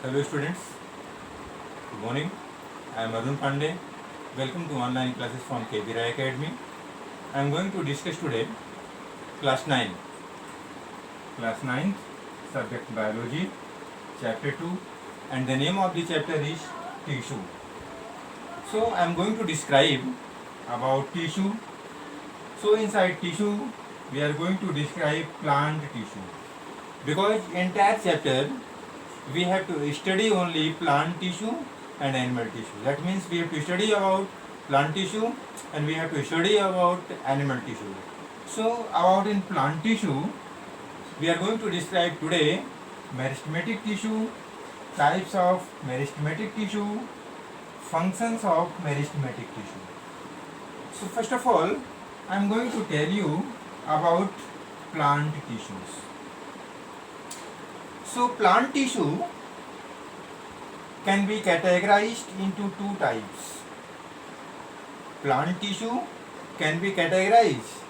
Hello students, good morning. I am Arun Pandey. Welcome to online classes from KB Rai Academy. I am going to discuss today class 9. Class 9, subject biology, chapter 2, and the name of the chapter is tissue. So I am going to describe about tissue. So inside tissue, we are going to describe plant tissue. Because entire chapter we have to study only plant tissue and animal tissue. That means we have to study about plant tissue and we have to study about animal tissue. So about in plant tissue, we are going to describe today meristematic tissue, types of meristematic tissue, functions of meristematic tissue. So first of all, I am going to tell you about plant tissues. So plant tissue can be categorized into two types. Plant tissue can be categorized.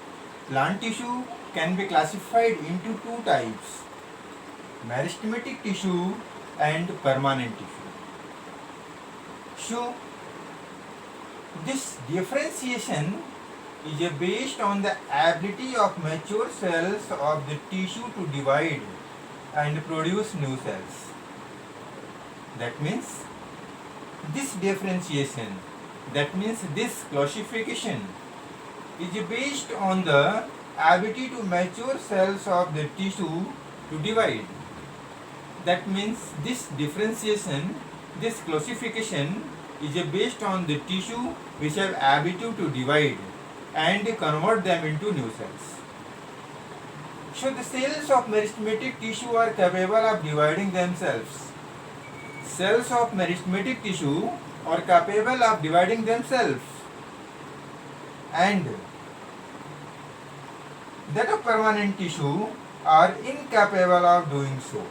Plant tissue can be classified into two types: meristematic tissue and permanent tissue. So this differentiation is based on the ability of mature cells of the tissue to divide and produce new cells. That means this differentiation, that means this classification is based on the ability to mature cells of the tissue to divide. That means this differentiation, this classification is based on the tissue which have ability to divide and convert them into new cells. So the cells of meristematic tissue are capable of dividing themselves. Cells of meristematic tissue are capable of dividing themselves, and that of permanent tissue are incapable of doing so.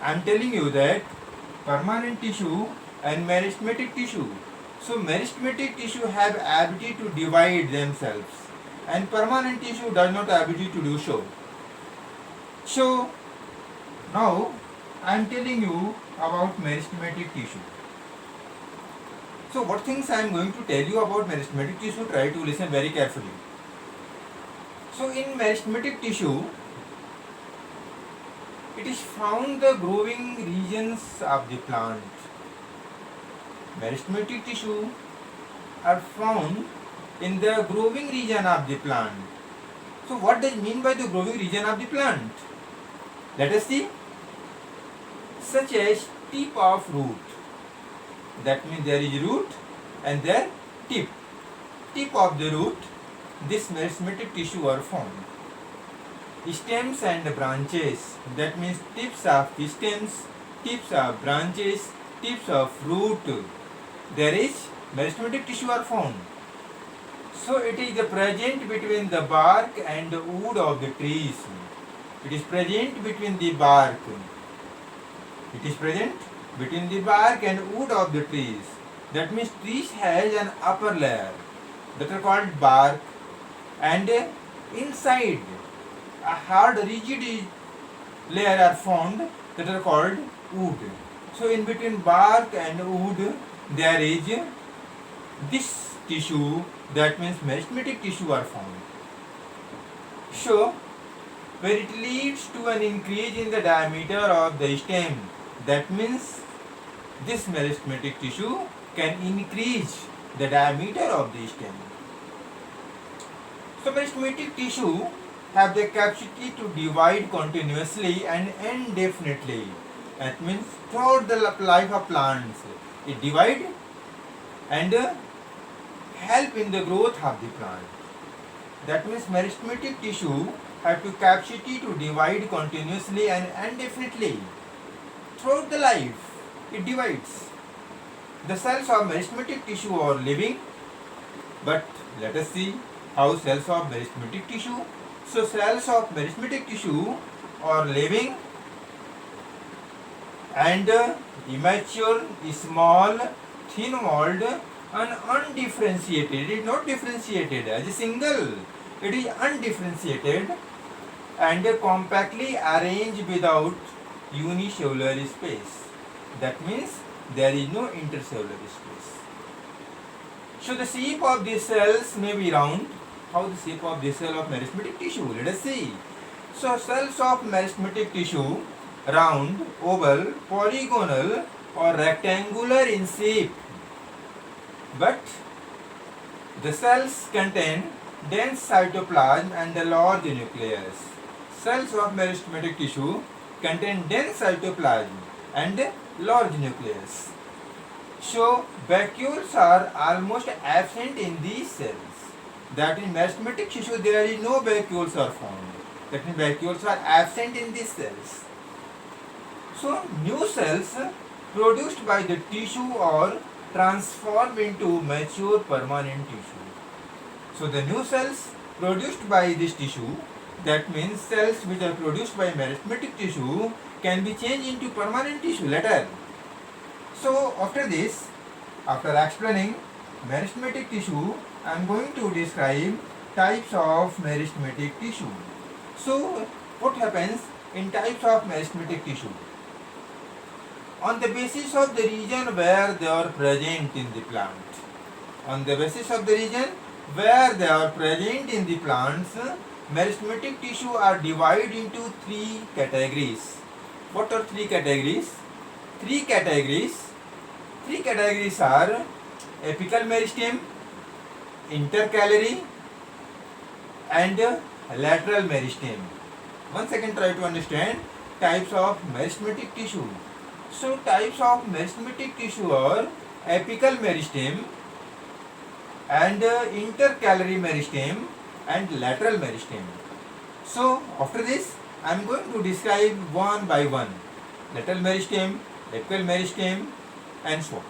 I am telling you that permanent tissue and meristematic tissue. So meristematic tissue have ability to divide themselves, and permanent tissue does not have ability to do so. So now I am telling you about meristematic tissue. So what things I am going to tell you about meristematic tissue, try to listen very carefully. So in meristematic tissue, it is found the growing regions of the plant. Meristematic tissue are found in the growing region of the plant. So what does it mean by the growing region of the plant? Let us see. Such as tip of root. That means there is root and there tip. Tip of the root, this meristematic tissue are found. Stems and branches, that means tips of stems, tips of branches, tips of root, there is meristematic tissue are found. So it is present between the bark and the wood of the trees. It is present between the bark. It is present between the bark and wood of the trees. That means trees has an upper layer that are called bark, and inside a hard rigid layer are found that are called wood. So in between bark and wood there is this tissue, that means meristematic tissue are found. So where it leads to an increase in the diameter of the stem, that means this meristematic tissue can increase the diameter of the stem. So meristematic tissue have the capacity to divide continuously and indefinitely. That means throughout the life of plants, it divide and help in the growth of the plant. That means meristematic tissue have the capacity to divide continuously and indefinitely. Throughout the life, it divides. The cells of meristematic tissue are living, but let us see how cells of meristematic tissue. So cells of meristematic tissue are living and immature, small, thin-walled and undifferentiated. It is not differentiated as a single. It is undifferentiated and compactly arranged without unicellular space. That means there is no intercellular space. So the shape of these cells may be round. How the shape of this cell of meristematic tissue? Let us see. So cells of meristematic tissue, round, oval, polygonal or rectangular in shape, but the cells contain dense cytoplasm and a large nucleus. Cells of meristematic tissue contain dense cytoplasm and large nucleus. So vacuoles are almost absent in these cells. That in meristematic tissue there is no vacuoles are found. That means vacuoles are absent in these cells. So new cells produced by the tissue are transformed into mature permanent tissue. So the new cells produced by this tissue, that means cells which are produced by meristematic tissue, can be changed into permanent tissue later. So after this, after explaining meristematic tissue, I am going to describe types of meristematic tissue. So what happens in types of meristematic tissue? On the basis of the region where they are present in the plant. On the basis of the region where they are present in the plants, meristematic tissue are divided into three categories. What are three categories? Three categories are apical meristem, intercalary and lateral meristem. Once again try to understand types of meristematic tissue. So types of meristematic tissue are apical meristem and intercalary meristem and lateral meristem. So after this I am going to describe one by one. Lateral meristem, apical meristem and so on.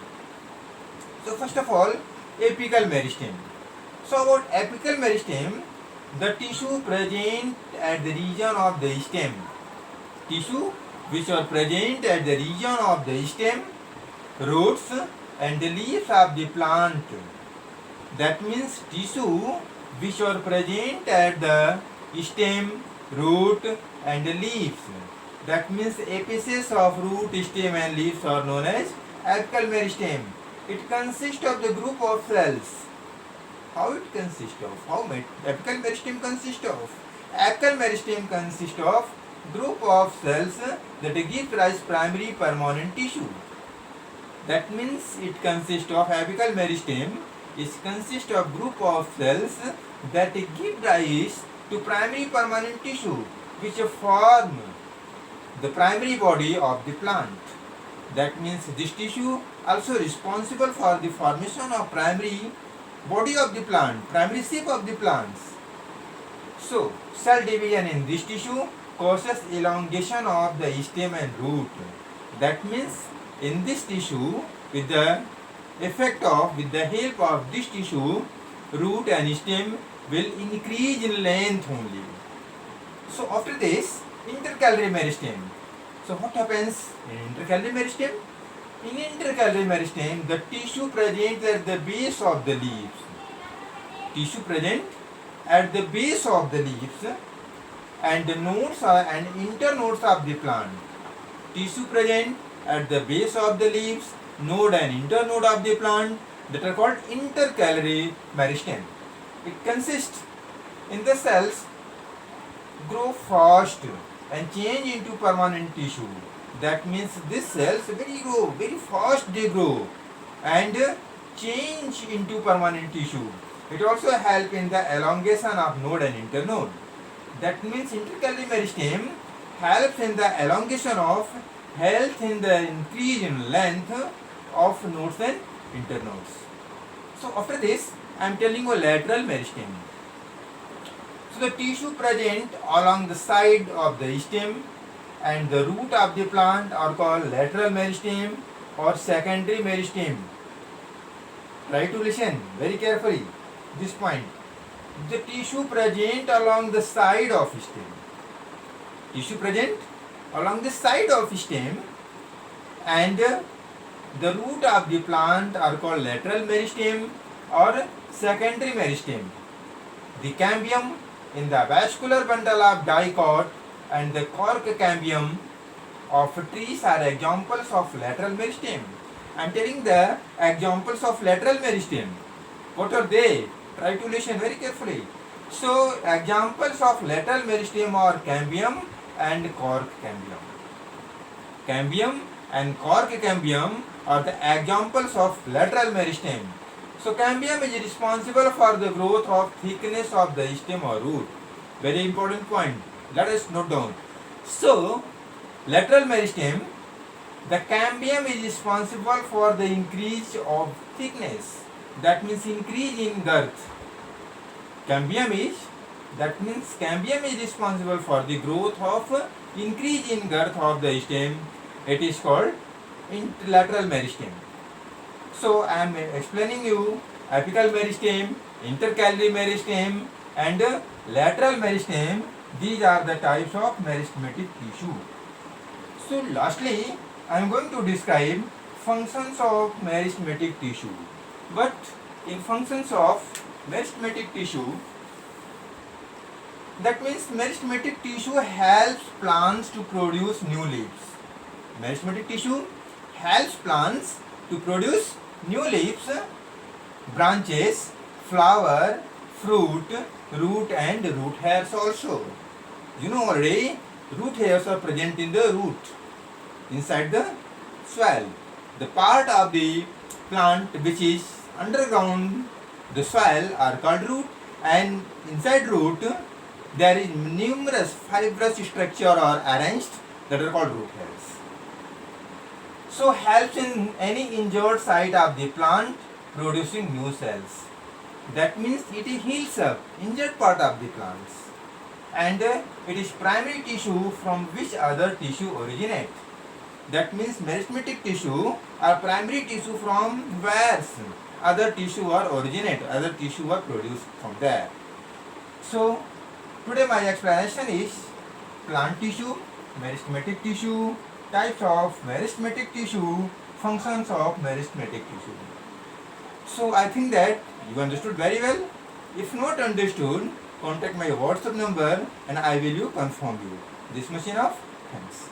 So first of all, apical meristem. So about apical meristem, the tissue present at the region of the stem. Tissue which are present at the region of the stem, roots and the leaves of the plant. That means tissue which are present at the stem, root and the leaves. That means apices of root, stem and leaves are known as apical meristem. It consists of the group of cells. How it consists of? How apical meristem consists of? Apical meristem consists of group of cells that give rise primary permanent tissue. That means it consists of apical meristem. It consists of group of cells that give rise to primary permanent tissue, which form the primary body of the plant. That means this tissue also responsible for the formation of primary body of the plant, primary shape of the plants. So cell division in this tissue causes elongation of the stem and root. That means in this tissue, with the help of this tissue, root and stem will increase in length only. So after this, intercalary meristem. So what happens in intercalary meristem? In intercalary meristem, the tissue present at the base of the leaves. Tissue present at the base of the leaves and the nodes and internodes of the plant. Tissue present at the base of the leaves, node and internode of the plant, that are called intercalary meristem. It consists in the cells grow fast and change into permanent tissue. That means these cells very fast they grow and change into permanent tissue. It also helps in the elongation of node and internode. That means intercalary meristem helps in the elongation of in the increase in length of nodes and internodes. So after this, I am telling you lateral meristem. So the tissue present along the side of the stem and the root of the plant are called lateral meristem or secondary meristem. Try to listen very carefully this point. The tissue present along the side of stem. Tissue present along the side of stem and the root of the plant are called lateral meristem or secondary meristem. The cambium in the vascular bundle of dicot and the cork cambium of trees are examples of lateral meristem. I am telling the examples of lateral meristem. What are they? Try to listen very carefully. So, examples of lateral meristem are cambium and cork cambium. Cambium and cork cambium are the examples of lateral meristem. So, cambium is responsible for the growth of thickness of the stem or root. Very important point. Let us note down. So, lateral meristem, the cambium is responsible for the increase of thickness. That means increase in girth. Cambium is responsible for the growth of increase in girth of the stem. It is called lateral meristem. So I am explaining you apical meristem, intercalary meristem and lateral meristem. These are the types of meristematic tissue. So lastly, I am going to describe functions of meristematic tissue. But in functions of meristematic tissue, that means meristematic tissue helps plants to produce new leaves. Meristematic tissue helps plants to produce new leaves, branches, flower, fruit, root and root hairs also. You know already, root hairs are present in the root, inside the soil. The part of the plant which is underground the soil are called root, and inside root there is numerous fibrous structure are arranged that are called root hairs. So helps in any injured site of the plant producing new cells. That means it heals up injured part of the plants, and it is primary tissue from which other tissue originate. That means meristematic tissue are primary tissue from where other tissue are originate, other tissue are produced from there. So today my explanation is plant tissue, meristematic tissue, types of meristematic tissue, functions of meristematic tissue. So I think that you understood very well. If not understood, contact my WhatsApp number and I will confirm you. This much enough. Thanks.